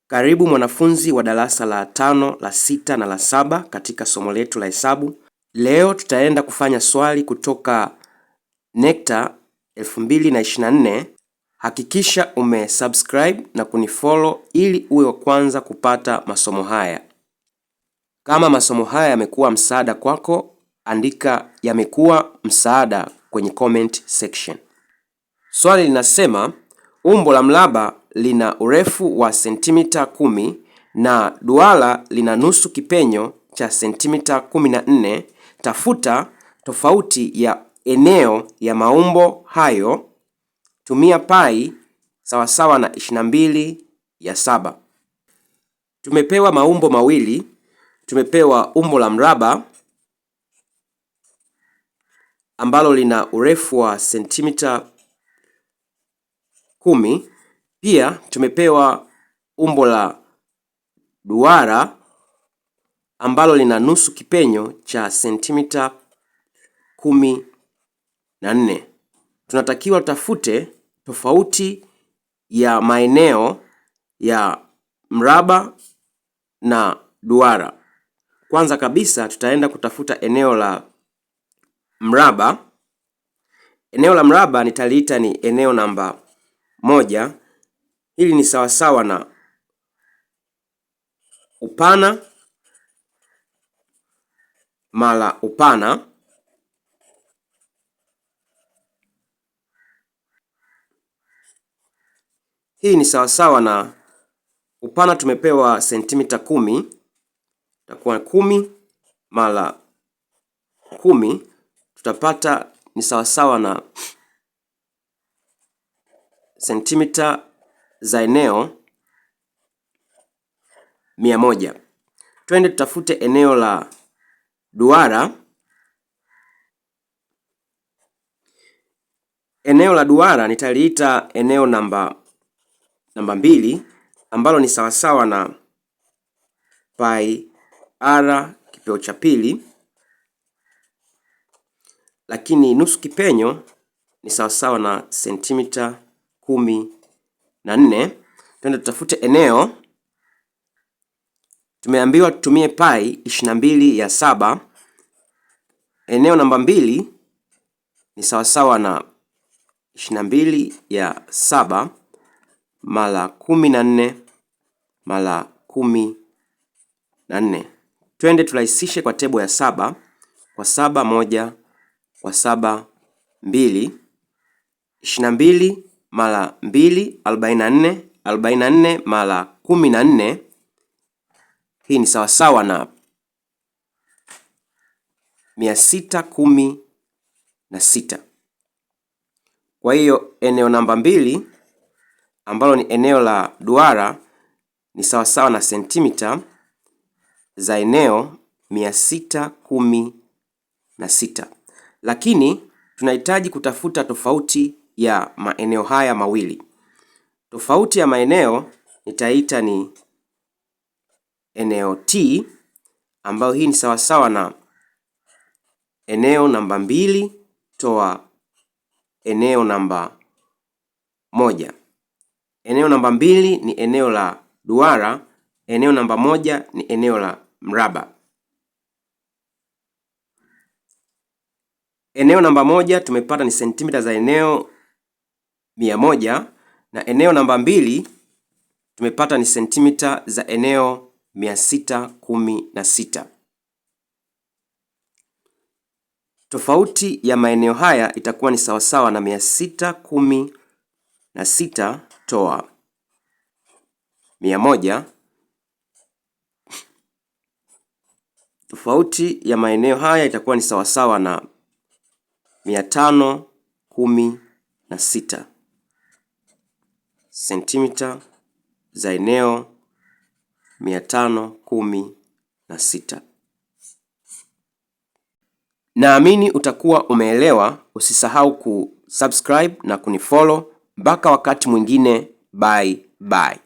Karibu mwanafunzi wa darasa la 5, la 6 na la 7 katika somo letu la hesabu. Leo tutaenda kufanya swali kutoka NECTA 2024. Hakikisha umesubscribe na kunifollow ili uwe wa kwanza kupata masomo haya. Kama masomo haya yamekuwa msaada kwako, andika yamekuwa msaada kwenye comment section. Swali linasema umbo la mraba lina urefu wa sentimita 10 na duara lina nusu kipenyo cha sentimita 14. Tafuta tofauti ya eneo ya maumbo hayo. Tumia pai sawasawa na 22/7. Tumepewa maumbo mawili. Tumepewa umbo la mraba ambalo lina urefu wa sentimita 10. Pia tumepewa umbo la duara ambalo lina nusu kipenyo cha sentimita 14. Tunatakiwa tutafute tofauti ya maeneo ya mraba na duara. Kwanza kabisa tutaenda kutafuta eneo la mraba. Eneo la mraba nitaliita ni eneo namba 1. Hili ni sawasawa na upana mara upana. Hii ni sawasawa na upana tumepewa sentimita 10, itakuwa 10 mara 10, tutapata ni sawasawa na sentimita za eneo 100. Twende tutafute eneo la duara. Eneo la duara nitaliita eneo namba 2 ambalo ni sawasawa na pai r kipeo cha pili, lakini nusu kipenyo ni sawasawa na sentimita 14. Twende tutafute eneo. Tumeambiwa tutumie pai 22/7. Eneo namba 2 ni sawasawa na 22/7 mara 14 mara 14. Twende turahisishe kwa tebo ya 7. Kwa 7 1, kwa 7 2, 22 mara 2 44, 44 mara 14. Hii ni sawasawa na 616. Kwa hiyo eneo namba 2 ambalo ni eneo la duara ni sawasawa na sentimita za eneo 616. Lakini tunahitaji kutafuta tofauti ya maeneo haya mawili. Tofauti ya maeneo nitaita ni eneo T, ambayo hii ni sawasawa na eneo namba 2 toa eneo namba 1. Eneo namba 2 ni eneo la duara, eneo namba 1 ni eneo la mraba. Eneo namba 1 tumepata ni sentimita za eneo 100 na eneo namba 2 tumepata ni sentimita za eneo 616. Tofauti ya maeneo haya itakuwa ni sawasawa na 616 toa 100. Tofauti ya maeneo haya itakuwa ni sawasawa na 516 sentimita za eneo 516. Naamini utakuwa umeelewa. Usisahau kusubscribe na kunifollow. Mpaka wakati mwingine, bye bye.